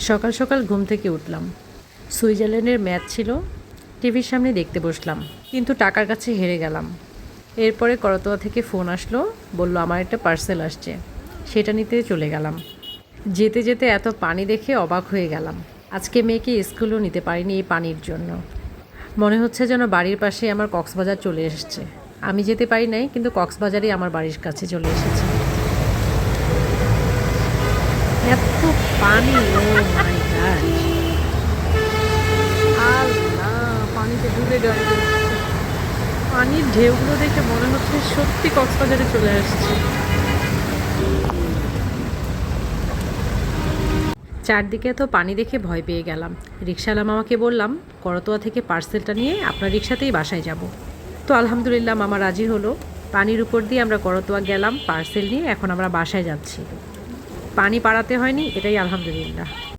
সকাল সকাল ঘুম থেকে উঠলাম। সুইজারল্যান্ডের ম্যাচ ছিল, টিভির সামনে দেখতে বসলাম, কিন্তু টাকার কাছে হেরে গেলাম। এরপরে করতোয়া থেকে ফোন আসলো, বলল আমার একটা পার্সেল আসছে, সেটা নিতে চলে গেলাম। যেতে যেতে এত পানি দেখে অবাক হয়ে গেলাম। আজকে মেয়েকে স্কুলেও নিতে পারিনি এই পানির জন্য। মনে হচ্ছে যেন বাড়ির পাশে আমার কক্সবাজার চলে এসেছে। আমি যেতে পারি নাই, কিন্তু কক্সবাজারই আমার বাড়ির কাছে চলে এসেছে। এত পানি, ও মাই গড! আল্লাহ, পানিতে ডুবে গেল। পানির ঢেউগুলো দেখে মনে হচ্ছে সত্যি কক্সবাজারে চলে আসছে। চারদিকে এত পানি দেখে ভয় পেয়ে গেলাম। রিকশাওয়ালা মামাকে বললাম, করতোয়া থেকে পার্সেলটা নিয়ে আপনার রিকশাতেই বাসায় যাব। তো আলহামদুলিল্লাহ মামা রাজি হলো। পানির উপর দিয়ে আমরা করতোয়া গেলাম পার্সেল নিয়ে। এখন আমরা বাসায় যাচ্ছি। পানি পাড়াতে হয়নি, এটাই আলহামদুলিল্লাহ।